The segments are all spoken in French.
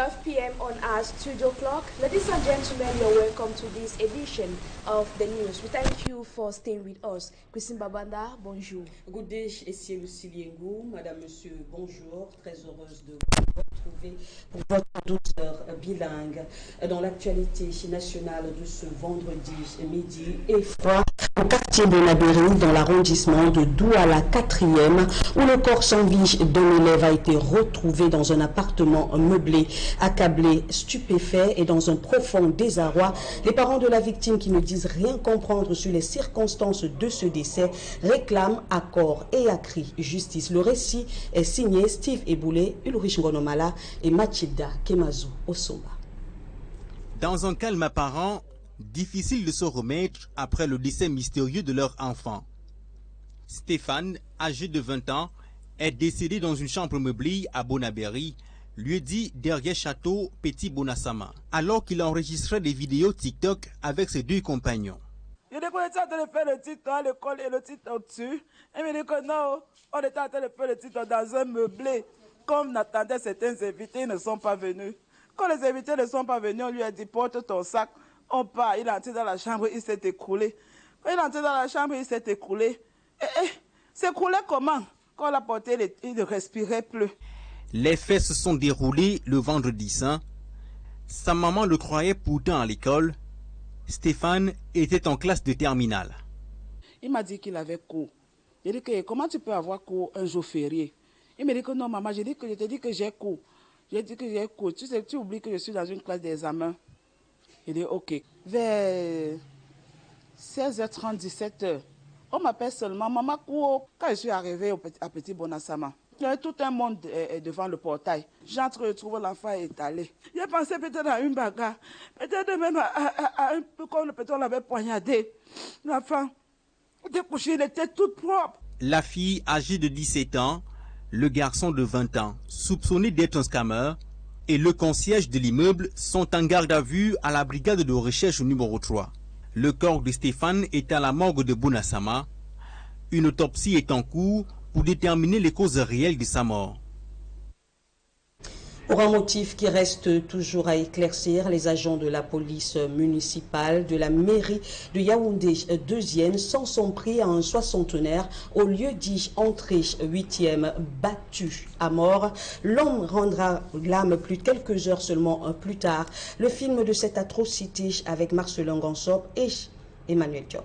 12 p.m. on our studio clock. Ladies and gentlemen, you're welcome to this edition of the news. We thank you for staying with us. Christine Babanda, bonjour. Good day, ici Lucie Liengou. Madame, Monsieur, bonjour. Très heureuse de vous retrouver pour votre 12 heures bilingue dans l'actualité nationale de ce vendredi midi et froid au quartier de Avril, dans l'arrondissement de Douala 4e, où le corps sans vie d'un élève a été retrouvé dans un appartement meublé, accablé, stupéfait et dans un profond désarroi. Les parents de la victime, qui ne disent rien comprendre sur les circonstances de ce décès, réclament à corps et à cri justice. Le récit est signé Steve Eboulé, Ulrich Ngonomala et Mathilda Kemazu Osomba. Dans un calme apparent, difficile de se remettre après le décès mystérieux de leur enfant. Stéphane, âgé de 20 ans, est décédé dans une chambre meublée à Bonabéry, lieu-dit derrière château Petit Bonasama, alors qu'il enregistrait des vidéos TikTok avec ses deux compagnons. Il dit qu'on était en train de faire le titre à l'école et le titre au-dessus. Et il me dit que non, on était en train de faire le titre dans un meublé. Comme on attendait, certains invités ne sont pas venus. Quand les invités ne sont pas venus, on lui a dit porte ton sac. On part, il est entré dans la chambre, il s'est écroulé. Quand il est entré dans la chambre, il s'est écroulé. C'est écroulé comment? Quand on l'a porté, il ne respirait plus. Les faits se sont déroulés le vendredi saint. Sa maman le croyait pourtant à l'école. Stéphane était en classe de terminale. Il m'a dit qu'il avait cours. J'ai dit que comment tu peux avoir cours un jour férié? Il m'a dit que non maman, je te dis que j'ai cours. J'ai dit que j'ai cours. Tu sais, tu oublies que je suis dans une classe d'examen. Il dit ok. Vers 16h30, 17h, on m'appelle seulement maman cours. Quand je suis arrivé à Petit Bonasama, il y avait tout un monde devant le portail. J'entre, je trouve l'enfant étalé. J'ai pensé peut-être à une bagarre, peut-être même à un peu comme peut-être on l'avait poignardé. L'enfant était couché, il était tout propre. La fille âgée de 17 ans, le garçon de 20 ans, soupçonné d'être un scammer, et le concierge de l'immeuble sont en garde à vue à la brigade de recherche numéro 3. Le corps de Stéphane est à la morgue de Bonasama. Une autopsie est en cours pour déterminer les causes réelles de sa mort. Pour un motif qui reste toujours à éclaircir, les agents de la police municipale de la mairie de Yaoundé 2e s'en sont pris à un soixantenaire au lieu dit entrée 8e battu à mort. L'homme rendra l'âme quelques heures seulement plus tard. Le film de cette atrocité avec Marcelin Gansop et Emmanuel Diop.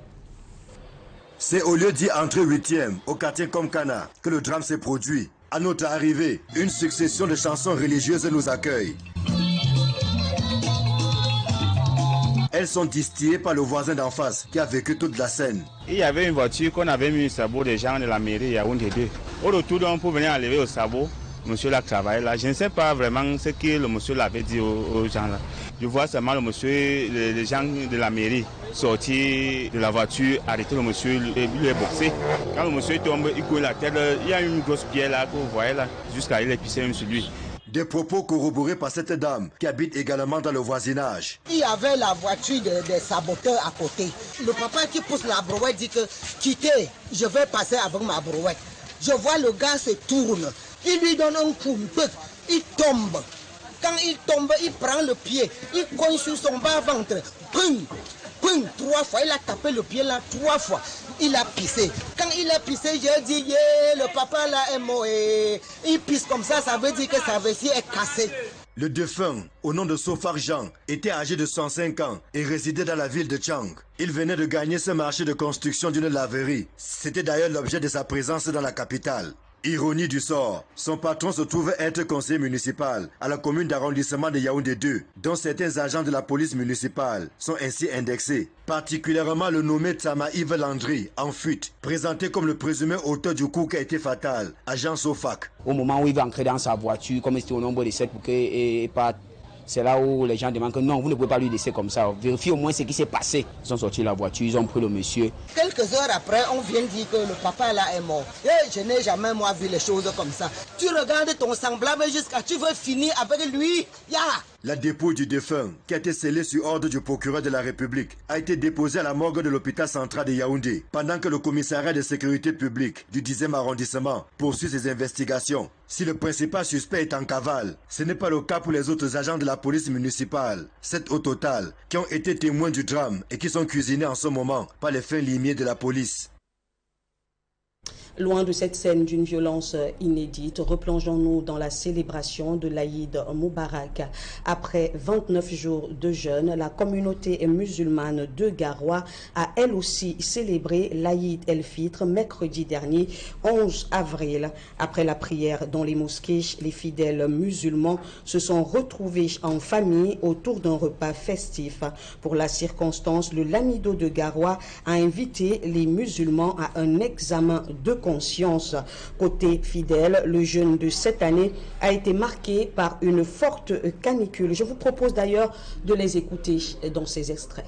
C'est au lieu dit entrée 8e au quartier Komkana que le drame s'est produit. À notre arrivée, une succession de chansons religieuses nous accueille. Elles sont distillées par le voisin d'en face qui a vécu toute la scène. Il y avait une voiture qu'on avait mis au sabot des gens de la mairie Yaoundé 2. Au retour, on pouvait venir enlever au sabot. Monsieur là travaillait là. Je ne sais pas vraiment ce que le monsieur l'avait dit aux gens là. Je vois seulement le monsieur, les gens de la mairie sortir de la voiture, arrêter le monsieur, lui est boxé. Quand le monsieur tombe, il coule la tête. Il y a une grosse pierre là que vous voyez là, jusqu'à il est pissé même sur lui. Des propos corroborés par cette dame qui habite également dans le voisinage. Il y avait la voiture des saboteurs à côté. Le papa qui pousse la brouette dit que quittez, je vais passer avec ma brouette. Je vois le gars se tourne. Il lui donne un coup, il tombe. Quand il tombe, il prend le pied, il cogne sur son bas-ventre. Pum, pum, 3 fois. Il a tapé le pied là 3 fois. Il a pissé. Quand il a pissé, j'ai dit, yeah, le papa là est mort. Il pisse comme ça veut dire que sa vessie est cassée. Le défunt, au nom de Sofar Jean, était âgé de 105 ans et résidait dans la ville de Tchang. Il venait de gagner ce marché de construction d'une laverie. C'était d'ailleurs l'objet de sa présence dans la capitale. Ironie du sort, son patron se trouve être conseiller municipal à la commune d'arrondissement de Yaoundé 2, dont certains agents de la police municipale sont ainsi indexés. Particulièrement le nommé Tsama Yves Landry, en fuite, présenté comme le présumé auteur du coup qui a été fatal, agent Sofac. Au moment où il va entrer dans sa voiture, comme il était au nombre de 7 pour qu'il pas... C'est là où les gens demandent que non, vous ne pouvez pas lui laisser comme ça. Vérifiez au moins ce qui s'est passé. Ils ont sorti la voiture, ils ont pris le monsieur. Quelques heures après, on vient dire que le papa là est mort. Et je n'ai jamais moi vu les choses comme ça. Tu regardes ton semblable jusqu'à tu veux finir avec lui. La dépouille du défunt, qui a été scellée sur ordre du procureur de la République, a été déposée à la morgue de l'hôpital central de Yaoundé, pendant que le commissariat de sécurité publique du 10e arrondissement poursuit ses investigations. Si le principal suspect est en cavale, ce n'est pas le cas pour les autres agents de la police municipale, 7 au total, qui ont été témoins du drame et qui sont cuisinés en ce moment par les fins limiers de la police. Loin de cette scène d'une violence inédite, replongeons-nous dans la célébration de l'Aïd Moubarak. Après 29 jours de jeûne, la communauté musulmane de Garoua a elle aussi célébré l'Aïd el-Fitr mercredi dernier, 11 avril. Après la prière dans les mosquées, les fidèles musulmans se sont retrouvés en famille autour d'un repas festif. Pour la circonstance, le Lamido de Garoua a invité les musulmans à un examen de conscience. Côté fidèle, le jeûne de cette année a été marqué par une forte canicule. Je vous propose d'ailleurs de les écouter dans ces extraits.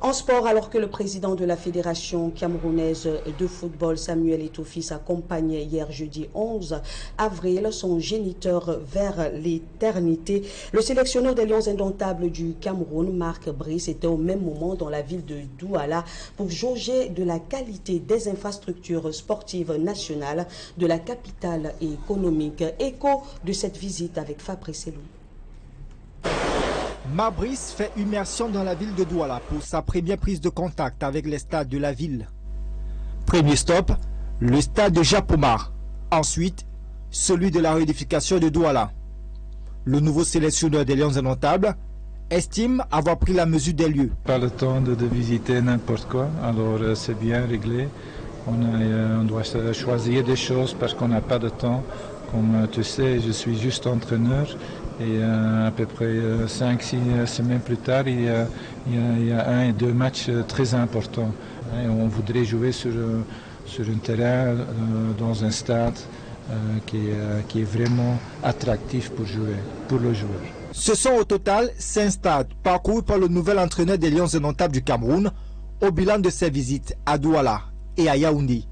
En sport, alors que le président de la Fédération camerounaise de football, Samuel Eto'o accompagnait hier jeudi 11 avril son géniteur vers l'éternité, le sélectionneur des Lions indomptables du Cameroun, Marc Brice, était au même moment dans la ville de Douala pour jauger de la qualité des infrastructures sportives nationales de la capitale économique. Écho de cette visite avec Fabrice Elou. Brice fait immersion dans la ville de Douala pour sa première prise de contact avec les stades de la ville. Premier stop, le stade de Japomar. Ensuite, celui de la réédification de Douala. Le nouveau sélectionneur des Lions indomptables estime avoir pris la mesure des lieux. Pas le temps de visiter n'importe quoi, alors c'est bien réglé. On doit choisir des choses parce qu'on n'a pas de temps. Comme tu sais, je suis juste entraîneur. Et à peu près 5-6 semaines plus tard, il y a 1 et 2 matchs très importants. Et on voudrait jouer sur un terrain, dans un stade qui est vraiment attractif pour jouer, pour le joueur. Ce sont au total 5 stades parcourus par le nouvel entraîneur des Lions indomptables du Cameroun au bilan de ses visites à Douala et à Yaoundé.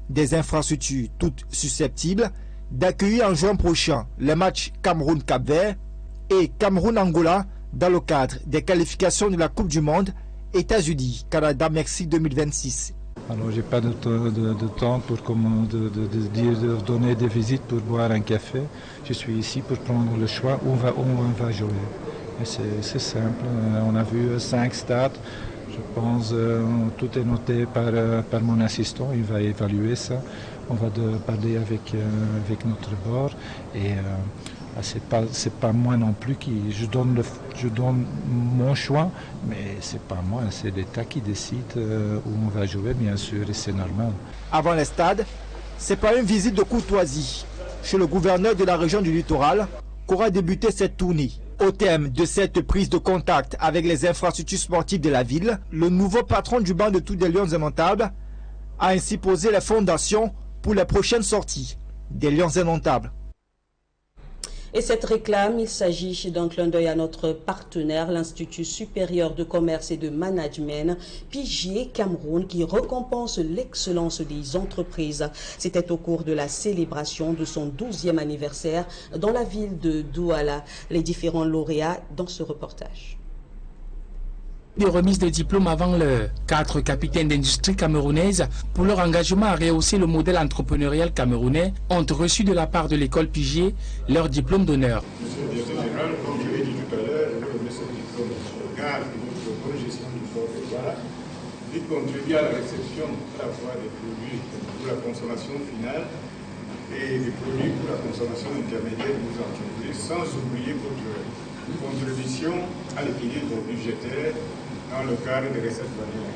Des infrastructures toutes susceptibles d'accueillir en juin prochain les matchs Cameroun-Cap-Vert et Cameroun-Angola dans le cadre des qualifications de la Coupe du Monde États-Unis-Canada-Mexique 2026. Alors j'ai pas de temps pour de donner des visites pour boire un café. Je suis ici pour prendre le choix où on va jouer. Et c'est simple, on a vu 5 stades. Je pense tout est noté par mon assistant, il va évaluer ça. On va parler avec notre bord et c'est pas moi non plus je donne mon choix, mais c'est pas moi, c'est l'État qui décide où on va jouer, bien sûr, et c'est normal. Avant les stades, c'est par une visite de courtoisie chez le gouverneur de la région du littoral qu'aura débuté cette tournée. Au terme de cette prise de contact avec les infrastructures sportives de la ville, le nouveau patron du banc de tous des Lions indomptables a ainsi posé les fondations pour les prochaines sorties des Lions indomptables. Et cette réclame, il s'agit d'un clin d'œil à notre partenaire, l'Institut supérieur de commerce et de management, Pigier Cameroun, qui récompense l'excellence des entreprises. C'était au cours de la célébration de son 12e anniversaire dans la ville de Douala. Les différents lauréats dans ce reportage. De remise de diplômes avant l'heure. 4 capitaines d'industrie camerounaise, pour leur engagement à rehausser le modèle entrepreneurial camerounais, ont reçu de la part de l'école Pigier leur diplôme d'honneur. Monsieur le directeur général, comme je l'ai dit tout à l'heure, je remets ce diplôme au regard de notre bonne gestion du port de Douala, qui contribue à la réception à la fois des produits pour la consommation finale et des produits pour la consommation intermédiaire de nos entreprises, sans oublier votre contribution à l'équilibre budgétaire dans le cadre des recettes douanières.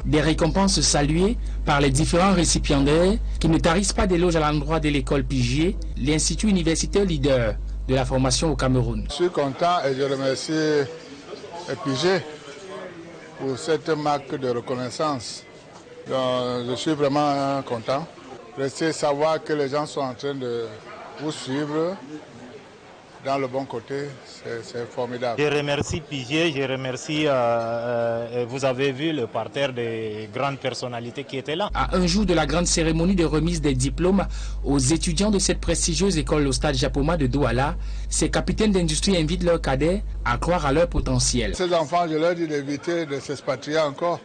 Des récompenses saluées par les différents récipiendaires qui ne tarissent pas d'éloges à l'endroit de l'école Pigier, l'institut universitaire leader de la formation au Cameroun. Je suis content et je remercie Pigier pour cette marque de reconnaissance. Donc, je suis vraiment content. Rester savoir que les gens sont en train de vous suivre dans le bon côté, c'est formidable. Je remercie Pigier, je remercie, vous avez vu le parterre des grandes personnalités qui étaient là. À un jour de la grande cérémonie de remise des diplômes aux étudiants de cette prestigieuse école au stade Japoma de Douala, ces capitaines d'industrie invitent leurs cadets à croire à leur potentiel. Ces enfants, je leur dis d'éviter de s'expatrier encore.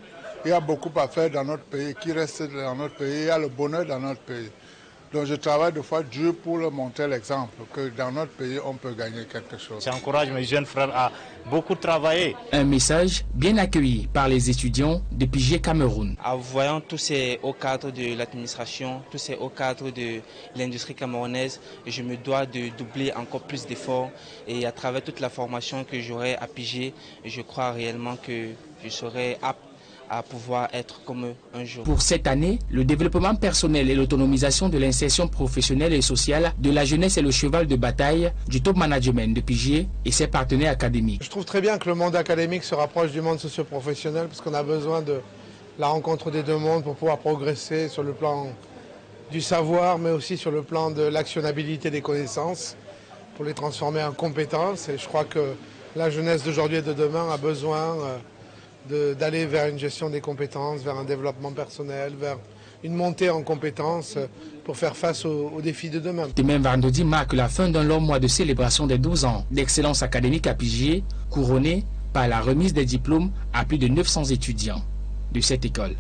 Il y a beaucoup à faire dans notre pays, qui reste dans notre pays, il y a le bonheur dans notre pays. Donc je travaille de fois dur pour leur montrer l'exemple que dans notre pays, on peut gagner quelque chose. J'encourage mes jeunes frères à beaucoup travailler. Un message bien accueilli par les étudiants de Pigier Cameroun. En voyant tous ces hauts cadres de l'administration, tous ces hauts cadres de l'industrie camerounaise, je me dois de doubler encore plus d'efforts. Et à travers toute la formation que j'aurai à Pigier, je crois réellement que je serai apte à pouvoir être comme eux un jour. Pour cette année, le développement personnel et l'autonomisation de l'insertion professionnelle et sociale de la jeunesse est le cheval de bataille du top management de Pigier et ses partenaires académiques. Je trouve très bien que le monde académique se rapproche du monde socio-professionnel parce qu'on a besoin de la rencontre des deux mondes pour pouvoir progresser sur le plan du savoir mais aussi sur le plan de l'actionnabilité des connaissances pour les transformer en compétences. Et je crois que la jeunesse d'aujourd'hui et de demain a besoin d'aller vers une gestion des compétences, vers un développement personnel, vers une montée en compétences pour faire face aux défis de demain. Demain vendredi marque la fin d'un long mois de célébration des 12 ans d'excellence académique à Pigier, couronné par la remise des diplômes à plus de 900 étudiants de cette école.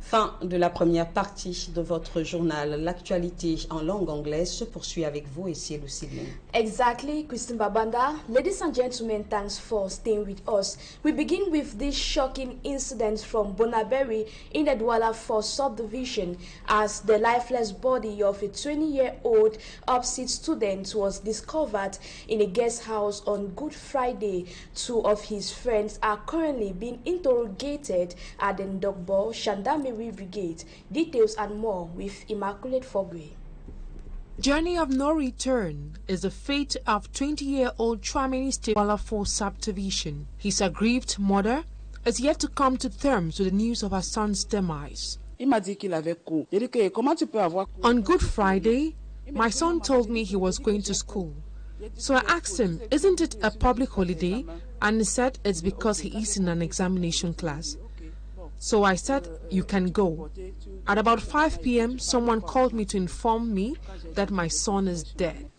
Fin de la première partie de votre journal. L'actualité en langue anglaise se poursuit avec vous et c'est Lucille. Exactly, Christine Babanda. Ladies and gentlemen, thanks for staying with us. We begin with this shocking incident from Bonaberry in the Douala 4 subdivision as the lifeless body of a 20-year-old upset student was discovered in a guest house on Good Friday. Two of his friends are currently being interrogated at the Ndogbo Gendarmerie Brigade. Details and more with Immaculate Fogwe. Journey of no return is the fate of 20-year-old Chouameni State Douala 4 subdivision. His aggrieved mother is yet to come to terms with the news of her son's demise. On Good Friday, my son told me he was going to school. So I asked him, isn't it a public holiday? And he said it's because he is in an examination class. So I said, you can go. At about 5 p.m., someone called me to inform me that my son is dead.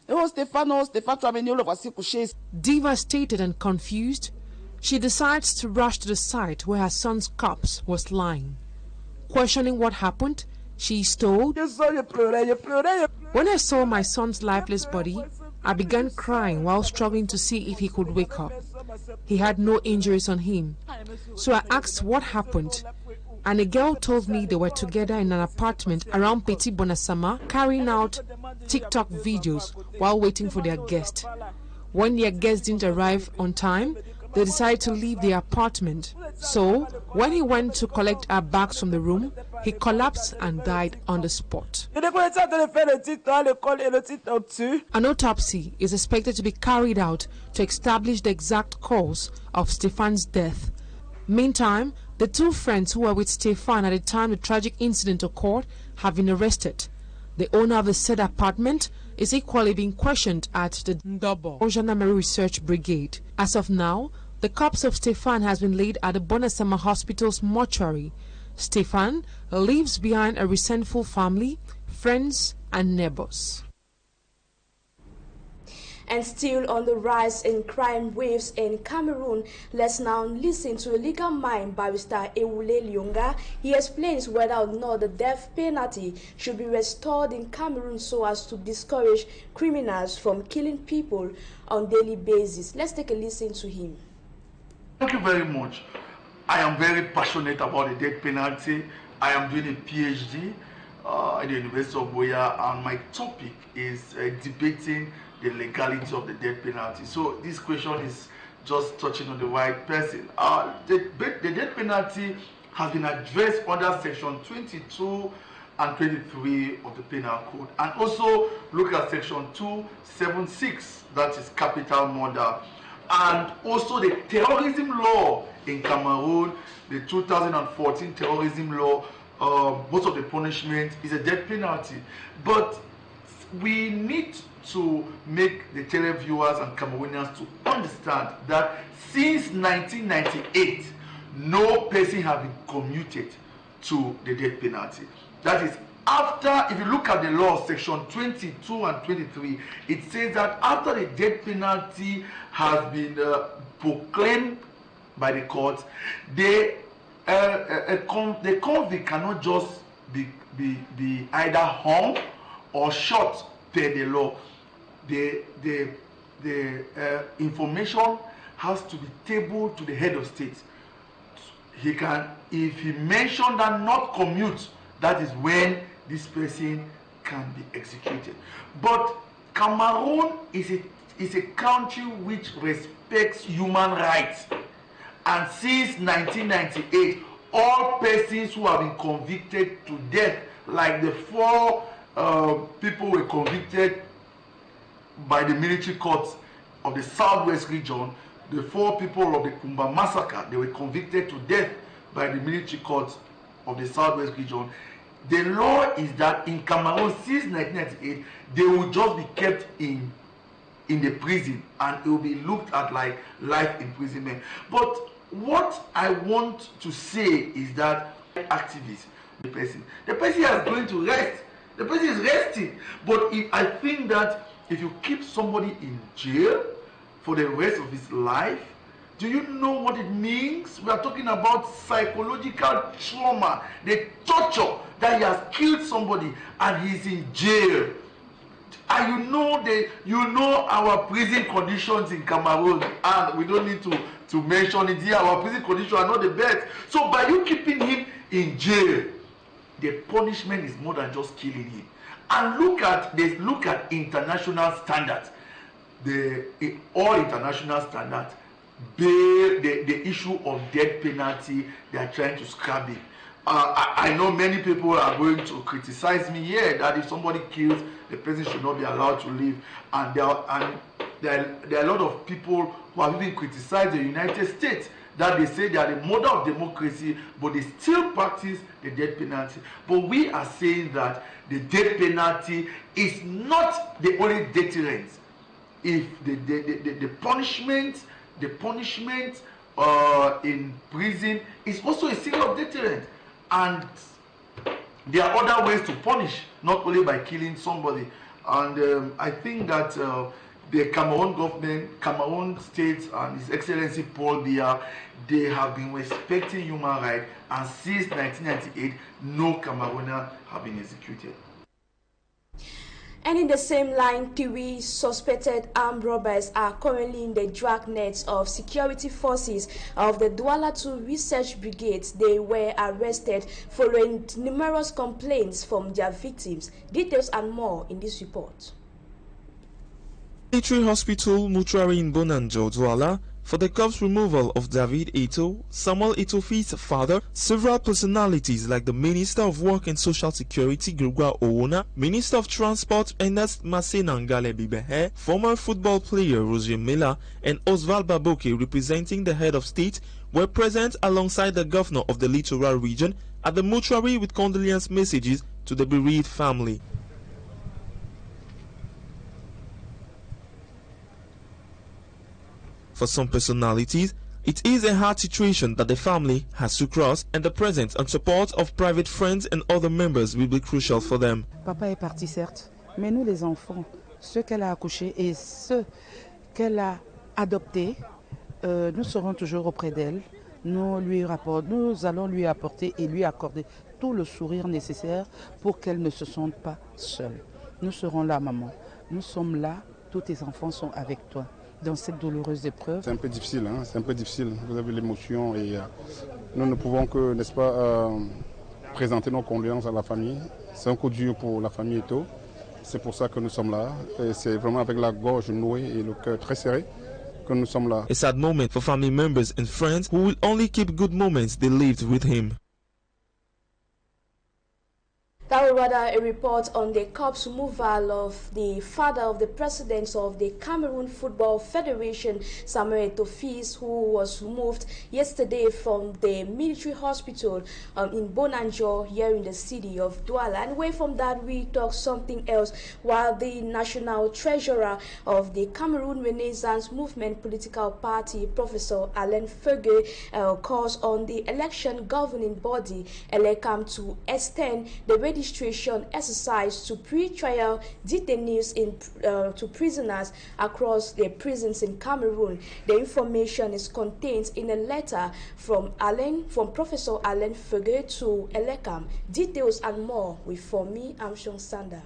Devastated and confused, she decides to rush to the site where her son's corpse was lying. Questioning what happened, she is told, when I saw my son's lifeless body, I began crying while struggling to see if he could wake up. He had no injuries on him. So I asked what happened, and a girl told me they were together in an apartment around Petit Bonasama carrying out TikTok videos while waiting for their guest. When their guest didn't arrive on time, they decided to leave the apartment. So when he went to collect our bags from the room, he collapsed and died on the spot. An autopsy is expected to be carried out to establish the exact cause of Stefan's death. Meantime, the two friends who were with Stefan at the time the tragic incident occurred have been arrested. The owner of the said apartment is equally being questioned at the Gendarmerie Research Brigade. As of now, the corpse of Stefan has been laid at the Bonasama Hospital's mortuary. Stefan leaves behind a resentful family, friends and neighbors. And still on the rise in crime waves in Cameroon, let's now listen to a legal mind barrister Ewule Lyonga. He explains whether or not the death penalty should be restored in Cameroon so as to discourage criminals from killing people on a daily basis. Let's take a listen to him. Thank you very much. I am very passionate about the death penalty. I am doing a PhD at the University of Boya, and my topic is debating the legality of the death penalty. So this question is just touching on the right person. The death penalty has been addressed under section 22 and 23 of the Penal Code, and also look at section 276, that is capital murder, and also the terrorism law in Cameroon, the 2014 terrorism law. Most of the punishment is a death penalty, but we need to make the televiewers and Cameroonians to understand that since 1998, no person has been commuted to the death penalty. That is, after, if you look at the law, section 22 and 23, it says that after the death penalty has been proclaimed by the court, the convict cannot just be either hung or shot per the law. The information has to be tabled to the head of state. He can, if he mentioned that not commute, that is when this person can be executed. But Cameroon is a country which respects human rights. And since 1998, all persons who have been convicted to death, like the 4 people were convicted by the military courts of the Southwest region, the 4 people of the Kumba massacre, they were convicted to death by the military courts of the Southwest region. The law is that in Cameroon since 1998, they will just be kept in the prison and it will be looked at like life imprisonment. But what I want to say is that activists, the person is going to rest. The person is resting. But I think that if you keep somebody in jail for the rest of his life, do you know what it means? We are talking about psychological trauma, the torture that he has killed somebody and he's in jail. And you know our prison conditions in Cameroon, and we don't need to mention it here. Our prison conditions are not the best. So by you keeping him in jail, the punishment is more than just killing him. And look at international standards. All international standards, the issue of death penalty, they are trying to scrap it. I know many people are going to criticize me here that if somebody kills, the person should not be allowed to live. And there are a lot of people who have even criticized the United States, that they say they are the model of democracy, but they still practice the death penalty. But we are saying that the death penalty is not the only deterrent. If the punishment in prison is also a serious deterrent. And there are other ways to punish, not only by killing somebody. And I think that the Cameroon government, Cameroon State, and His Excellency Paul Biya, they have been respecting human rights, and since 1998, no Cameroonian have been executed. And in the same line, 3 suspected armed robbers are currently in the drag nets of security forces of the Douala 2 Research Brigade. They were arrested following numerous complaints from their victims. Details and more in this report. Military Hospital Mortuary in Bonanjo, Douala, for the corpse removal of David Eto'o, Samuel Eto'o's father, several personalities like the Minister of Work and Social Security, Gregoire Oona, Minister of Transport, Ernest Masenangale Bibehe, former football player Roger Mela, and Oswald Baboke, representing the head of state, were present alongside the governor of the littoral region at the mortuary with condolence messages to the bereaved family. For some personalities, it is a hard situation that the family has to cross, and the presence and support of private friends and other members will be crucial for them. Papa est parti certes, mais nous les enfants, ceux qu'elle a accouchés et ceux qu'elle a adoptés, nous serons toujours auprès d'elle. Nous allons lui apporter et lui accorder tout le sourire nécessaire pour qu'elle ne se sente pas seule. Nous serons là, maman. Nous sommes là, tous tes enfants sont avec toi dans cette douloureuse épreuve. C'est un peu difficile, hein? C'est un peu difficile. Vous avez l'émotion et nous ne pouvons que, n'est-ce pas, présenter nos condoléances à la famille. C'est un coup dur pour la famille Eto'o. C'est pour ça que nous sommes là. Et c'est vraiment avec la gorge nouée et le cœur très serré que nous sommes là. A sad moment for family members and friends who will only keep good moments they lived with him. That was rather a report on the corpse removal of the father of the president of the Cameroon Football Federation, Samuel Eto'o, who was removed yesterday from the military hospital in Bonanjo here in the city of Douala. And away from that, we talk something else. While the national treasurer of the Cameroon Renaissance Movement political party, Professor Alain Fege, calls on the election governing body, ELECAM, to extend the registration exercise to pre-trial detainees to prisoners across the prisons in Cameroon. The information is contained in a letter from Professor Alain Fege to ELECAM. Details and more with For Me, Amshon Sanda.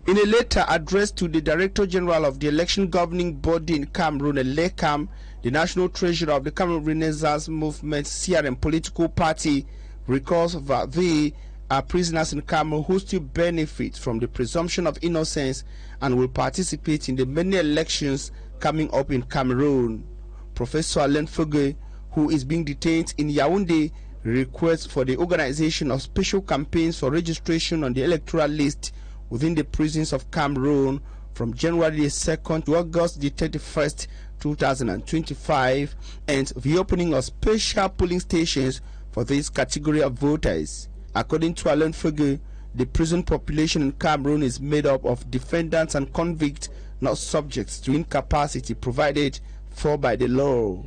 In a letter addressed to the Director General of the election governing body in Cameroon, ELECAM, the national treasurer of the Cameroon Renaissance Movement CRM political party recalls that they are prisoners in Cameroon who still benefit from the presumption of innocence and will participate in the many elections coming up in Cameroon. Professor Alain Fege, who is being detained in Yaoundé, requests for the organization of special campaigns for registration on the electoral list within the prisons of Cameroon from January 2nd to August 31st, 2025, and the opening of special polling stations for this category of voters. According to Alain Fege, the prison population in Cameroon is made up of defendants and convicts, not subjects to incapacity provided for by the law.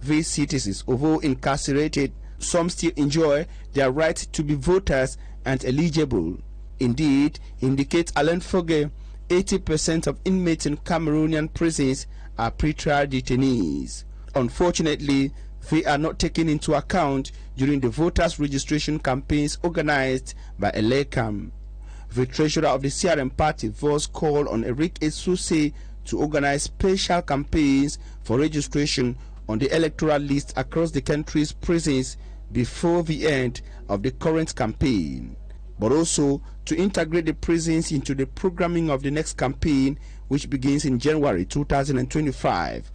These citizens, although incarcerated, some still enjoy their right to be voters and eligible. Indeed, indicates Alain Fege, 80% of inmates in Cameroonian prisons are pre-trial detainees. Unfortunately, they are not taken into account during the voters' registration campaigns organized by ELECAM. The treasurer of the CRM party thus called on Eric Esuse to organize special campaigns for registration on the electoral list across the country's prisons before the end of the current campaign, but also to integrate the prisons into the programming of the next campaign, which begins in January 2025.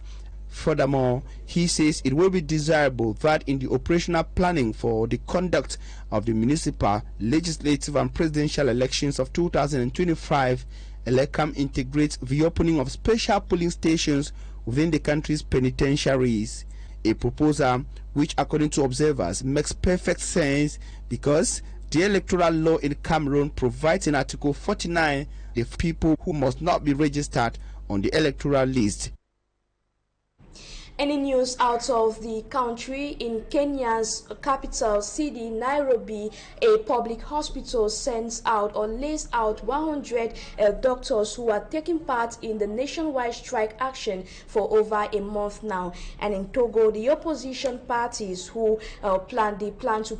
Furthermore, he says it will be desirable that in the operational planning for the conduct of the municipal, legislative and presidential elections of 2025, ELECAM integrates the opening of special polling stations within the country's penitentiaries, a proposal which, according to observers, makes perfect sense because the electoral law in Cameroon provides in Article 49 the people who must not be registered on the electoral list. Any news out of the country? In Kenya's capital city, Nairobi, a public hospital sends out or lays out 100 doctors who are taking part in the nationwide strike action for over a month now. And in Togo, the opposition parties who plan to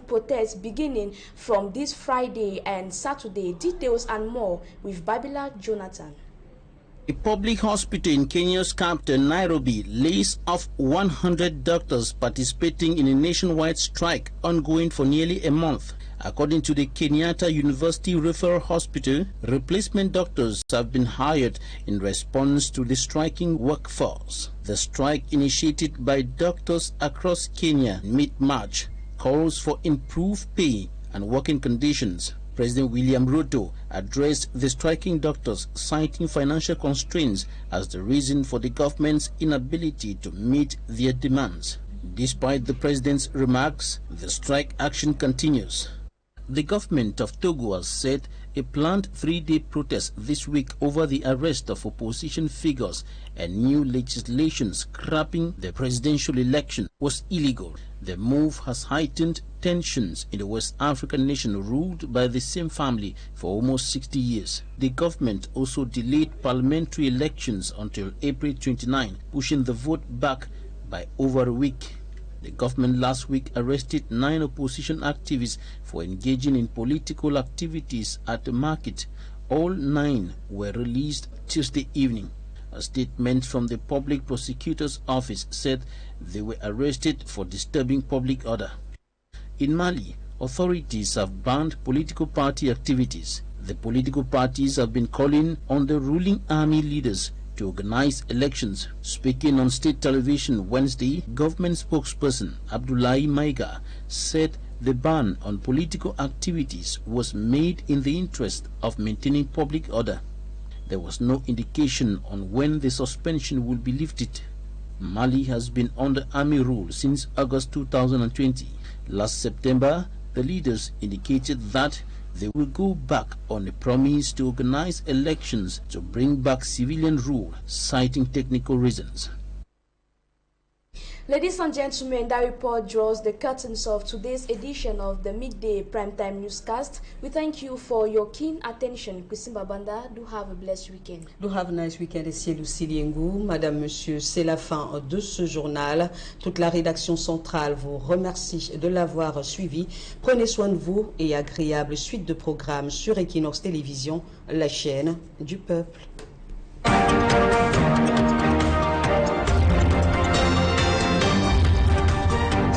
protest beginning from this Friday and Saturday. Details and more with Babila Jonathan. A public hospital in Kenya's capital, Nairobi, lays off 100 doctors participating in a nationwide strike ongoing for nearly a month. According to the Kenyatta University Referral Hospital, replacement doctors have been hired in response to the striking workforce. The strike, initiated by doctors across Kenya in mid-March, calls for improved pay and working conditions. President William Ruto addressed the striking doctors, citing financial constraints as the reason for the government's inability to meet their demands. Despite the president's remarks, the strike action continues. The government of Togo has said a planned 3-day protest this week over the arrest of opposition figures and new legislation scrapping the presidential election was illegal. The move has heightened tensions in the West African nation ruled by the same family for almost 60 years. The government also delayed parliamentary elections until April 29, pushing the vote back by over a week. The government last week arrested 9 opposition activists for engaging in political activities at the market. All 9 were released Tuesday evening. A statement from the public prosecutor's office said they were arrested for disturbing public order. In Mali, authorities have banned political party activities. The political parties have been calling on the ruling army leaders to organize elections. Speaking on state television Wednesday, government spokesperson Abdoulaye Maiga said the ban on political activities was made in the interest of maintaining public order. There was no indication on when the suspension will be lifted. Mali has been under army rule since August 2020. Last September, the leaders indicated that they will go back on a promise to organize elections to bring back civilian rule, citing technical reasons. Ladies and gentlemen, that report draws the curtains of today's edition of the Midday Primetime Newscast. We thank you for your keen attention. Christine Babanda, do have a blessed weekend. Do have a nice weekend, ici Lucie Ngou. Madame, Monsieur, c'est la fin de ce journal. Toute la rédaction centrale vous remercie de l'avoir suivi. Prenez soin de vous et agréable suite de programmes sur Équinoxe Télévision, la chaîne du peuple.